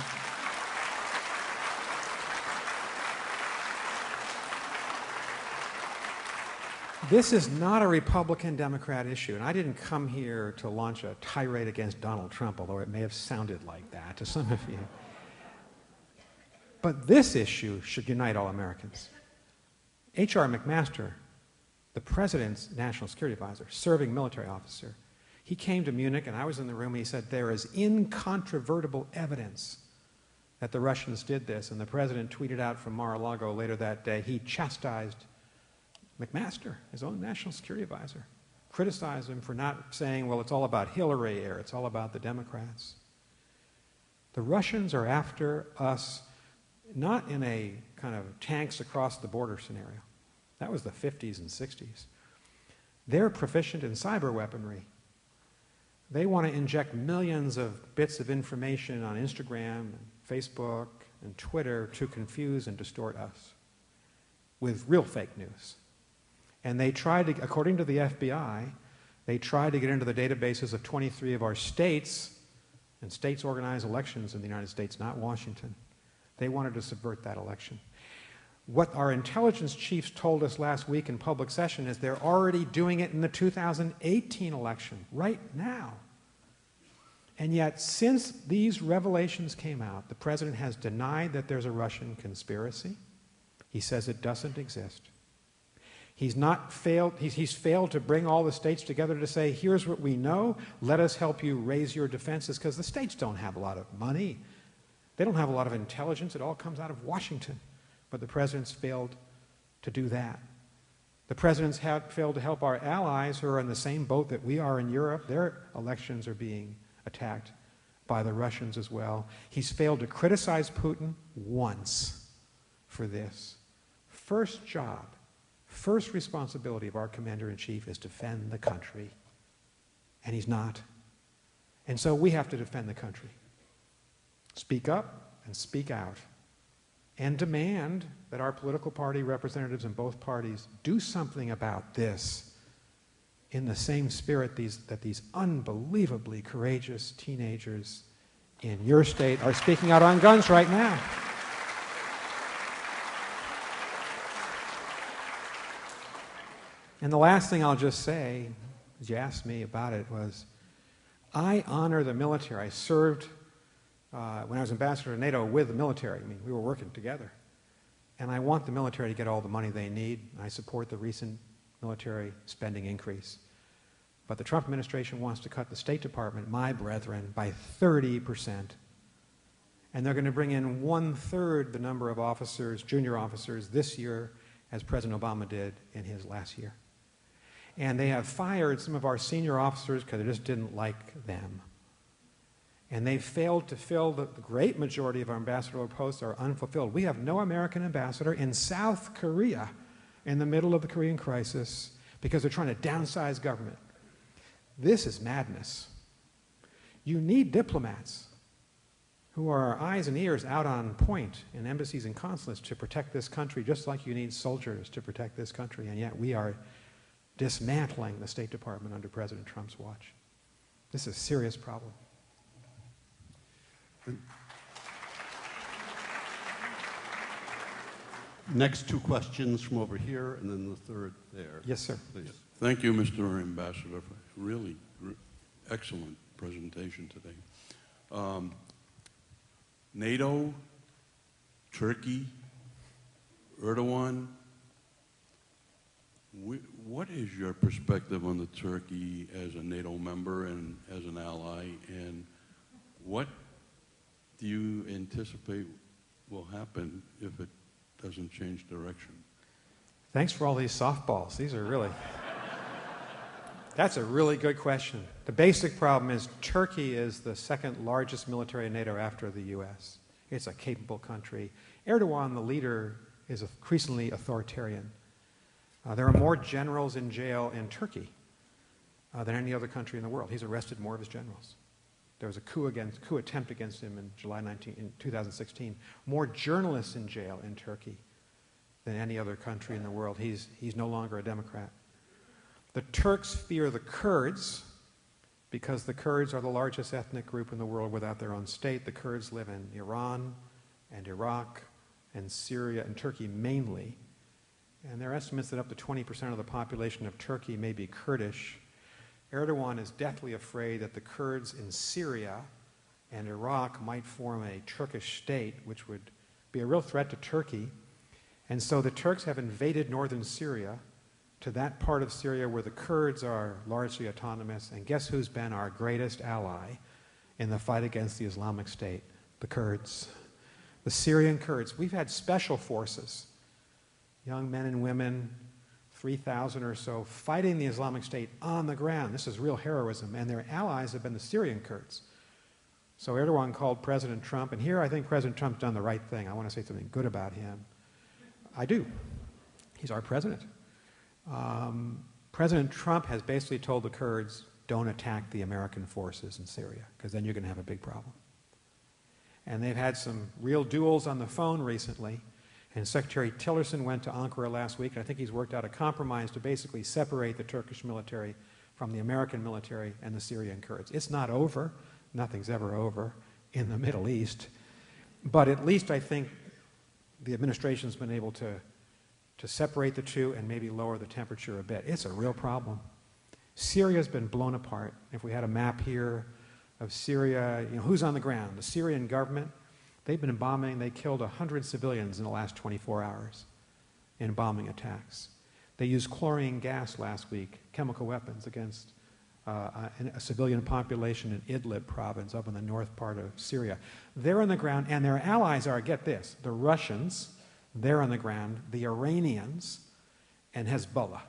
This is not a Republican-Democrat issue, and I didn't come here to launch a tirade against Donald Trump, although it may have sounded like that to some of you. But this issue should unite all Americans. H.R. McMaster, the President's National Security Advisor, serving military officer, he came to Munich, and I was in the room, and he said, there is incontrovertible evidence that the Russians did this, and the President tweeted out from Mar-a-Lago later that day, he chastised McMaster, his own National Security Advisor, criticized him for not saying, well, it's all about Hillary or it's all about the Democrats. The Russians are after us, not in a kind of tanks across the border scenario. That was the 50s and 60s. They're proficient in cyber weaponry. They want to inject millions of bits of information on Instagram and Facebook and Twitter to confuse and distort us with real fake news. And they tried to, according to the FBI, they tried to get into the databases of 23 of our states, and states organize elections in the United States, not Washington. They wanted to subvert that election. What our intelligence chiefs told us last week in public session is they're already doing it in the 2018 election, right now. And yet, since these revelations came out, the president has denied that there's a Russian conspiracy. He says it doesn't exist. He's failed to bring all the states together to say, here's what we know, let us help you raise your defenses, because the states don't have a lot of money. They don't have a lot of intelligence. It all comes out of Washington. But the president's failed to do that. The president's failed to help our allies who are in the same boat that we are in Europe. Their elections are being attacked by the Russians as well. He's failed to criticize Putin once for this. First job, first responsibility of our commander-in-chief is defend the country. And he's not. And so we have to defend the country. Speak up and speak out. And demand that our political party representatives in both parties do something about this in the same spirit that these unbelievably courageous teenagers in your state are speaking out on guns right now. And the last thing I'll just say, as you asked me about it, was I honor the military. I served when I was ambassador to NATO with the military. I mean, we were working together. And I want the military to get all the money they need. I support the recent military spending increase. But the Trump administration wants to cut the State Department, my brethren, by 30%. And they're going to bring in 1/3 the number of officers, junior officers, this year as President Obama did in his last year. And they have fired some of our senior officers because they just didn't like them. And they've failed to fill the great majority of our ambassadorial posts are unfulfilled. We have no American ambassador in South Korea in the middle of the Korean crisis because they're trying to downsize government. This is madness. You need diplomats who are eyes and ears out on point in embassies and consulates to protect this country, just like you need soldiers to protect this country. And yet we are dismantling the State Department under President Trump's watch. This is a serious problem. Next two questions from over here, and then the third there. Yes, sir. Please. Thank you, Mr. Ambassador, for a really excellent presentation today. NATO, Turkey, Erdogan. What is your perspective on the Turkey as a NATO member and as an ally, and what do you anticipate will happen if it doesn't change direction? Thanks for all these softballs. These are really... That's a really good question. The basic problem is Turkey is the second largest military in NATO after the U.S. It's a capable country. Erdogan, the leader, is increasingly authoritarian. There are more generals in jail in Turkey than any other country in the world. He's arrested more of his generals. There was a coup attempt against him in in 2016. More journalists in jail in Turkey than any other country in the world. He's no longer a Democrat. The Turks fear the Kurds because the Kurds are the largest ethnic group in the world without their own state. The Kurds live in Iran and Iraq and Syria and Turkey mainly. And there are estimates that up to 20% of the population of Turkey may be Kurdish. Erdogan is deathly afraid that the Kurds in Syria and Iraq might form a Turkish state, which would be a real threat to Turkey. And so the Turks have invaded northern Syria, to that part of Syria where the Kurds are largely autonomous. And guess who's been our greatest ally in the fight against the Islamic State? The Kurds. The Syrian Kurds. We've had special forces, young men and women, 3,000 or so, fighting the Islamic State on the ground. This is real heroism. And their allies have been the Syrian Kurds. So Erdogan called President Trump, and here I think President Trump's done the right thing. I want to say something good about him. I do. He's our president. President Trump has basically told the Kurds, don't attack the American forces in Syria, because then you're going to have a big problem. And they've had some real duels on the phone recently, and Secretary Tillerson went to Ankara last week, and I think he's worked out a compromise to basically separate the Turkish military from the American military and the Syrian Kurds. It's not over. Nothing's ever over in the Middle East. But at least I think the administration's been able to separate the two and maybe lower the temperature a bit. It's a real problem. Syria's been blown apart. If we had a map here of Syria, who's on the ground? The Syrian government. They've been bombing. They killed 100 civilians in the last 24 hours in bombing attacks. They used chlorine gas last week, chemical weapons, against a civilian population in Idlib province up in the north part of Syria. They're on the ground, and their allies are, get this, the Russians, they're on the ground, the Iranians, and Hezbollah.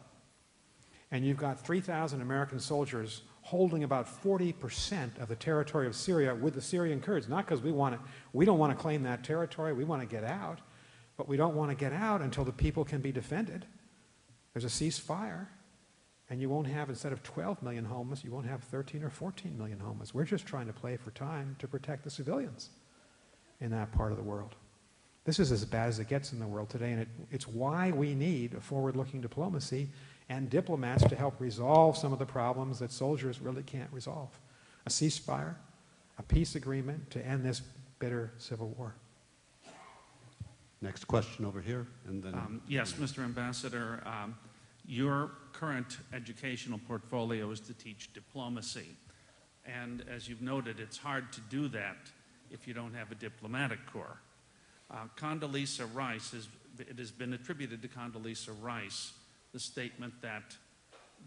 And you've got 3,000 American soldiers holding about 40% of the territory of Syria with the Syrian Kurds. Not because we don't want to claim that territory, we want to get out, but we don't want to get out until the people can be defended. There's a ceasefire, and you won't have, instead of 12 million homeless, you won't have 13 or 14 million homeless. We're just trying to play for time to protect the civilians in that part of the world. This is as bad as it gets in the world today, and it's why we need a forward-looking diplomacy and diplomats to help resolve some of the problems that soldiers really can't resolve. A ceasefire, a peace agreement to end this bitter civil war. Next question over here, and then... Yes, Mr. Ambassador, your current educational portfolio is to teach diplomacy. And as you've noted, it's hard to do that if you don't have a diplomatic corps. Condoleezza Rice, it has been attributed to Condoleezza Rice, the statement that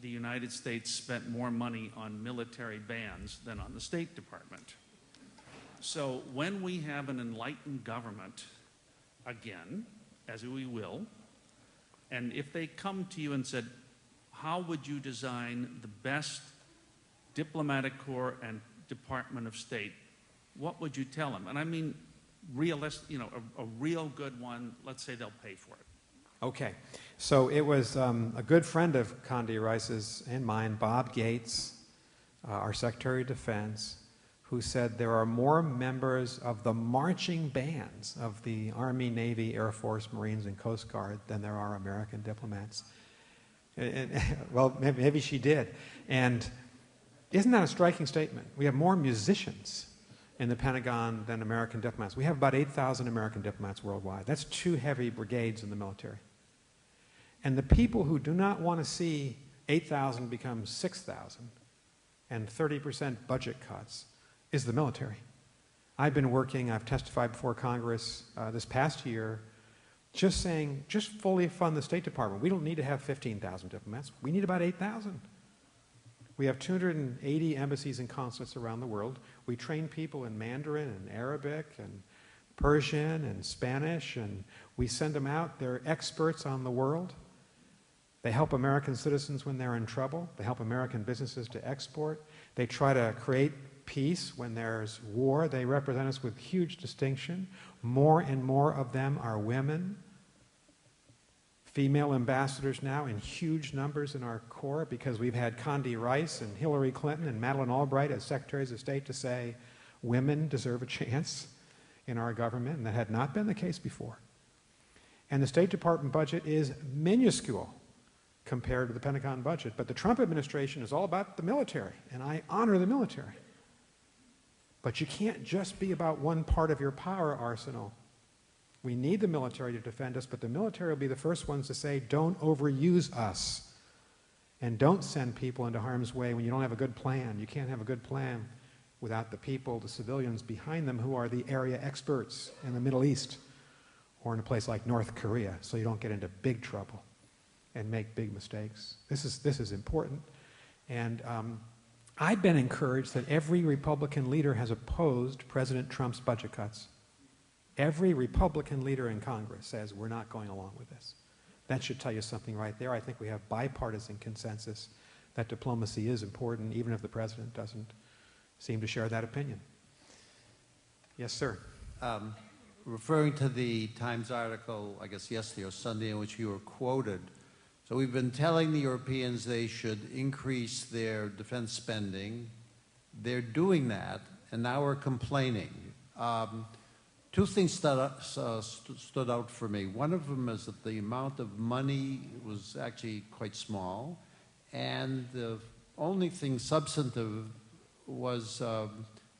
the United States spent more money on military bans than on the State Department. So when we have an enlightened government, again, as we will, and if they come to you and said, how would you design the best diplomatic corps and Department of State what would you tell them? And I mean, realistic, a real good one. Let's say they'll pay for it. Okay, so it was a good friend of Condi Rice's and mine, Bob Gates, our Secretary of Defense, who said there are more members of the marching bands of the Army, Navy, Air Force, Marines, and Coast Guard than there are American diplomats. Well, maybe she did. And isn't that a striking statement? We have more musicians in the Pentagon than American diplomats. We have about 8,000 American diplomats worldwide. That's 2 heavy brigades in the military. And the people who do not want to see 8,000 become 6,000 and 30% budget cuts is the military. I've testified before Congress this past year, just saying, just fully fund the State Department. We don't need to have 15,000 diplomats. We need about 8,000. We have 280 embassies and consulates around the world. We train people in Mandarin and Arabic and Persian and Spanish, and we send them out. They're experts on the world. They help American citizens when they're in trouble. They help American businesses to export. They try to create peace when there's war. They represent us with huge distinction. More and more of them are women. Female ambassadors now in huge numbers in our Corps, because we've had Condi Rice and Hillary Clinton and Madeleine Albright as Secretaries of State to say women deserve a chance in our government, and that had not been the case before. And the State Department budget is minuscule compared to the Pentagon budget, but the Trump administration is all about the military, and I honor the military. But you can't just be about one part of your power arsenal. We need the military to defend us, but the military will be the first ones to say, don't overuse us, and don't send people into harm's way when you don't have a good plan. You can't have a good plan without the people, the civilians behind them, who are the area experts in the Middle East or in a place like North Korea, so you don't get into big trouble and make big mistakes. This is important. And I've been encouraged that every Republican leader has opposed President Trump's budget cuts. Every Republican leader in Congress says we're not going along with this. That should tell you something right there. I think we have bipartisan consensus that diplomacy is important, even if the president doesn't seem to share that opinion. Yes, sir. Referring to the Times article, I guess yesterday or Sunday, in which you were quoted, so we've been telling the Europeans they should increase their defense spending. They're doing that, and now we're complaining. 2 things stood out for me. One of them is that the amount of money was actually quite small, and the only thing substantive was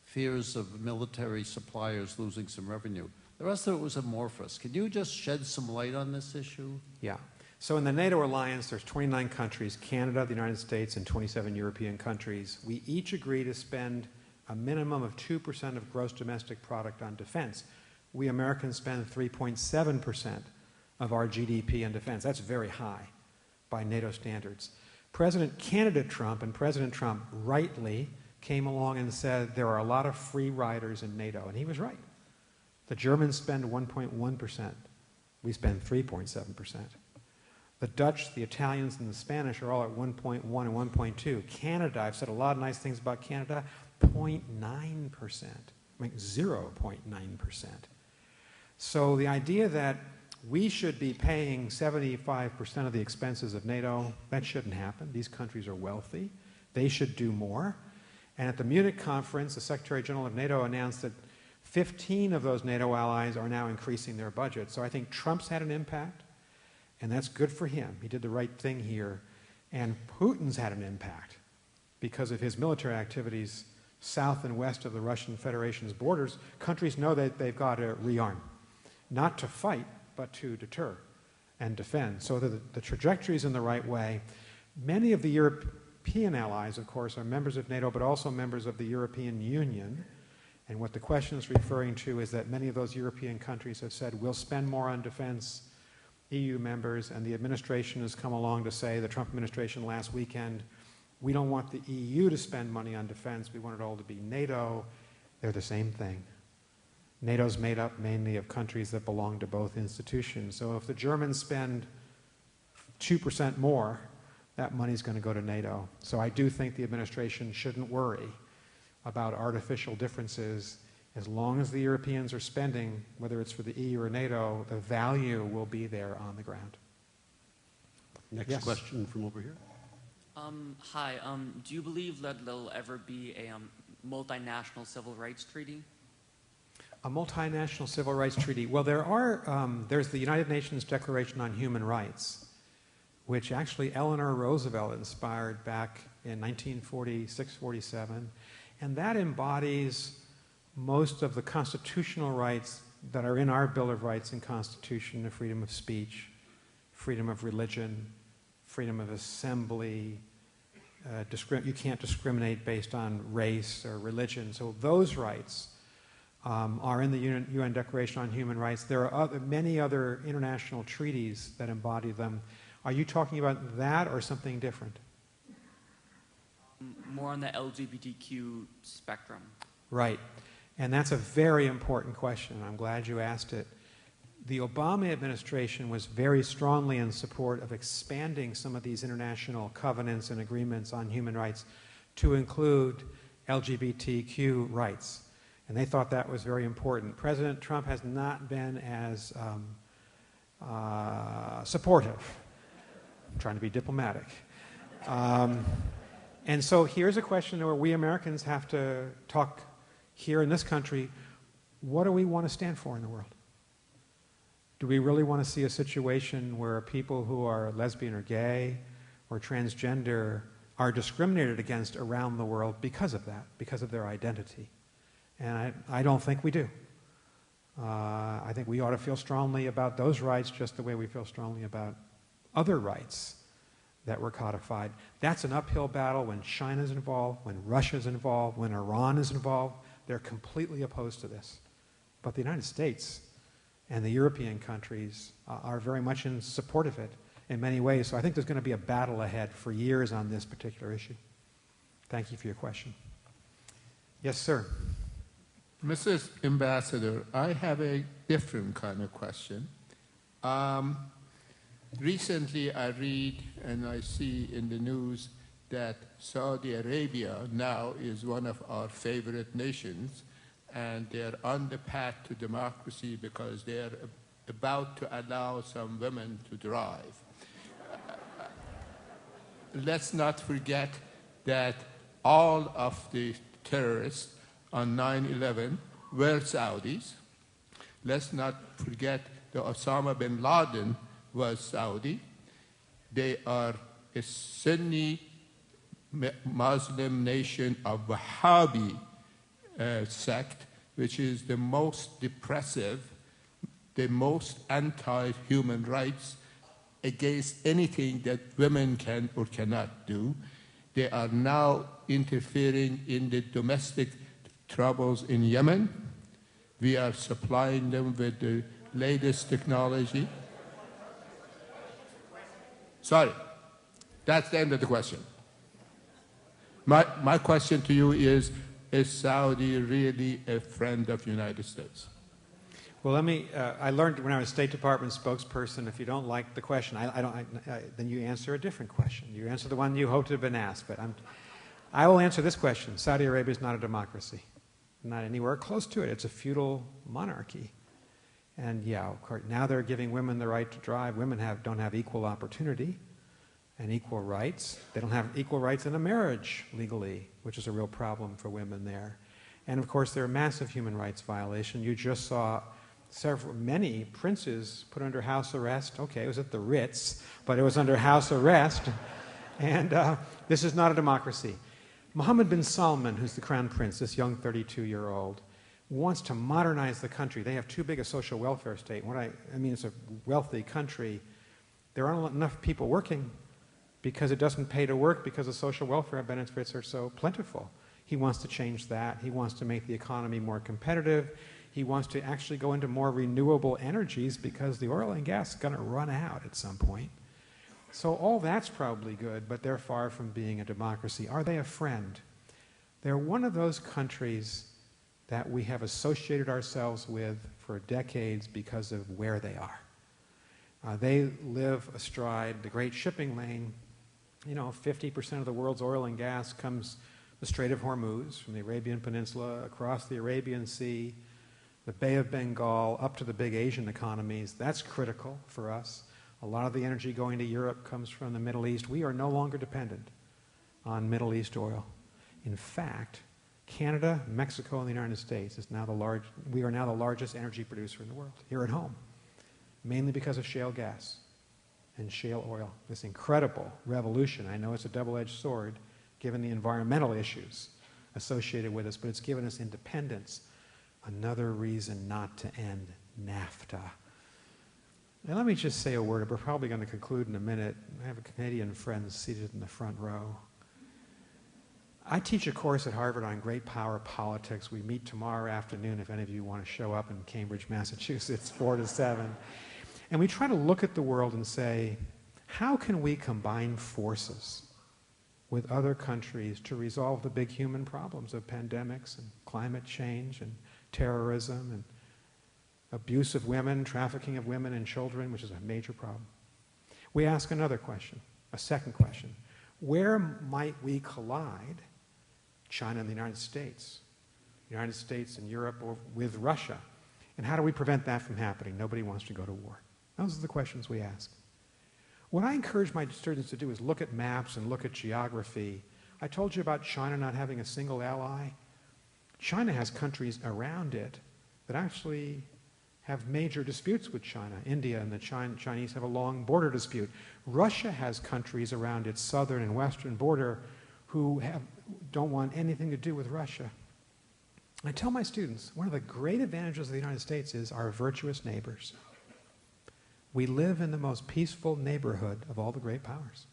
fears of military suppliers losing some revenue. The rest of it was amorphous. Can you just shed some light on this issue? Yeah. So in the NATO alliance, there's 29 countries, Canada, the United States, and 27 European countries. We each agree to spend a minimum of 2% of gross domestic product on defense. We Americans spend 3.7% of our GDP on defense. That's very high by NATO standards. Candidate Trump and President Trump rightly came along and said there are a lot of free riders in NATO, and he was right. The Germans spend 1.1%. We spend 3.7%. The Dutch, the Italians, and the Spanish are all at 1.1 and 1.2. Canada, I've said a lot of nice things about Canada, 0.9%. I mean, 0.9%. So the idea that we should be paying 75% of the expenses of NATO, that shouldn't happen. These countries are wealthy. They should do more. And at the Munich conference, the Secretary General of NATO announced that 15 of those NATO allies are now increasing their budget. So I think Trump's had an impact, and that's good for him. He did the right thing here. And Putin's had an impact because of his military activities south and west of the Russian Federation's borders. Countries know that they've got to rearm, not to fight, but to deter and defend. So the trajectory is in the right way. Many of the European allies, of course, are members of NATO, but also members of the European Union. And what the question is referring to is that many of those European countries have said, we'll spend more on defense, EU members, and the administration has come along to say, the Trump administration last weekend, we don't want the EU to spend money on defense, we want it all to be NATO. They're the same thing. NATO's made up mainly of countries that belong to both institutions. So if the Germans spend 2% more, that money's going to go to NATO. So I do think the administration shouldn't worry about artificial differences As long as the Europeans are spending, whether it's for the EU or NATO, the value will be there on the ground. Next Yes. question from over here. Hi. Do you believe that there'll ever be a multinational civil rights treaty? A multinational civil rights treaty. Well, there's the United Nations Declaration on Human Rights, which actually Eleanor Roosevelt inspired back in 1946-47, and that embodies most of the constitutional rights that are in our Bill of Rights and Constitution: the freedom of speech, freedom of religion, freedom of assembly. You can't discriminate based on race or religion. So those rights are in the UN Declaration on Human Rights. There are many other international treaties that embody them. Are you talking about that or something different? More on the LGBTQ spectrum. Right. And that's a very important question. I'm glad you asked it. The Obama administration was very strongly in support of expanding some of these international covenants and agreements on human rights to include LGBTQ rights. And they thought that was very important. President Trump has not been as supportive. I'm trying to be diplomatic. And so here's a question where we Americans have to talk here in this country. What do we want to stand for in the world? Do we really want to see a situation where people who are lesbian or gay or transgender are discriminated against around the world because of that, because of their identity? And I don't think we do. I think we ought to feel strongly about those rights just the way we feel strongly about other rights that were codified. That's an uphill battle when China's involved, when Russia's involved, when Iran is involved. They're completely opposed to this. But the United States and the European countries are very much in support of it in many ways. So I think there's going to be a battle ahead for years on this particular issue. Thank you for your question. Yes, sir. Mrs. Ambassador, I have a different kind of question. Recently, I read and I see in the news that Saudi Arabia now is one of our favorite nations, and they're on the path to democracy because they're about to allow some women to drive. Let's not forget that all of the terrorists on 9/11 were Saudis. Let's not forget that Osama bin Laden was Saudi. They are a Sunni Muslim nation of Wahhabi sect, which is the most depressive, the most anti-human rights against anything that women can or cannot do. They are now interfering in the domestic troubles in Yemen. We are supplying them with the latest technology. Sorry, that's the end of the question. My question to you is Saudi really a friend of the United States? Well, I learned when I was State Department spokesperson, if you don't like the question, then you answer a different question. You answer the one you hoped to have been asked. But I will answer this question. Saudi Arabia is not a democracy. Not anywhere close to it. It's a feudal monarchy. And yeah, of course, now they're giving women the right to drive. Women don't have equal opportunity and equal rights. They don't have equal rights in a marriage legally, which is a real problem for women there. And of course, there are massive human rights violations. You just saw many princes put under house arrest. Okay, it was at the Ritz, but it was under house arrest. And this is not a democracy. Mohammed bin Salman, who's the crown prince, this young 32-year-old, wants to modernize the country. They have too big a social welfare state. I mean, it's a wealthy country. There aren't enough people working because it doesn't pay to work because the social welfare benefits are so plentiful. He wants to change that. He wants to make the economy more competitive. He wants to actually go into more renewable energies because the oil and gas is going to run out at some point. So all that's probably good, but they're far from being a democracy. Are they a friend? They're one of those countries that we have associated ourselves with for decades because of where they are. They live astride the great shipping lane. 50% of the world's oil and gas comes the Strait of Hormuz, from the Arabian Peninsula, across the Arabian Sea, the Bay of Bengal, up to the big Asian economies. That's critical for us. A lot of the energy going to Europe comes from the Middle East. We are no longer dependent on Middle East oil. In fact, Canada, Mexico, and the United States we are now the largest energy producer in the world, here at home, mainly because of shale gas and shale oil. This incredible revolution. I know it's a double-edged sword, given the environmental issues associated with us, but it's given us independence. Another reason not to end NAFTA. And let me just say a word. We're probably going to conclude in a minute. I have a Canadian friend seated in the front row. I teach a course at Harvard on great power politics. We meet tomorrow afternoon if any of you want to show up in Cambridge, Massachusetts, 4 to 7. And we try to look at the world and say, how can we combine forces with other countries to resolve the big human problems of pandemics and climate change and terrorism and abuse of women, trafficking of women and children, which is a major problem. We ask another question, a second question. Where might we collide, China and the United States and Europe, or with Russia? And how do we prevent that from happening? Nobody wants to go to war. Those are the questions we ask. What I encourage my students to do is look at maps and look at geography. I told you about China not having a single ally. China has countries around it that actually have major disputes with China. India and the Chinese have a long border dispute. Russia has countries around its southern and western border who don't want anything to do with Russia. I tell my students, one of the great advantages of the United States is our virtuous neighbors. We live in the most peaceful neighborhood of all the great powers.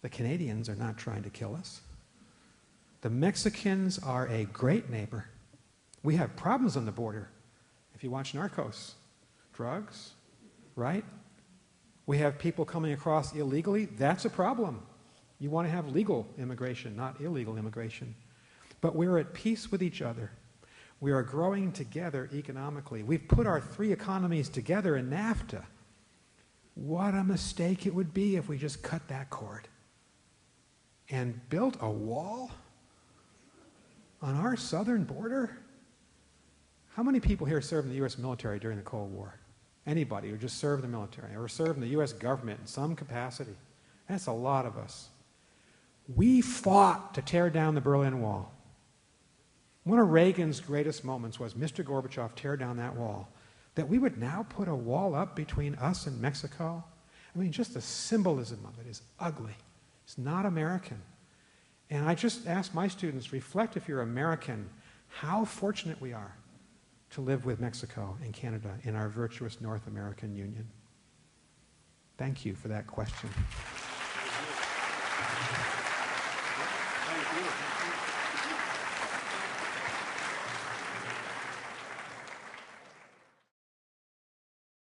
The Canadians are not trying to kill us. The Mexicans are a great neighbor. We have problems on the border. If you watch Narcos, drugs, right? We have people coming across illegally. That's a problem. You want to have legal immigration, not illegal immigration. But we're at peace with each other. We are growing together economically. We've put our three economies together in NAFTA. What a mistake it would be if we just cut that cord and built a wall on our southern border. How many people here served in the U.S. military during the Cold War? Anybody who just served in the military or served in the U.S. government in some capacity? That's a lot of us. We fought to tear down the Berlin Wall. One of Reagan's greatest moments was Mr. Gorbachev tear down that wall. That we would now put a wall up between us and Mexico? I mean, just the symbolism of it is ugly. It's not American. And I just ask my students, reflect if you're American, how fortunate we are to live with Mexico and Canada in our virtuous North American Union. Thank you for that question.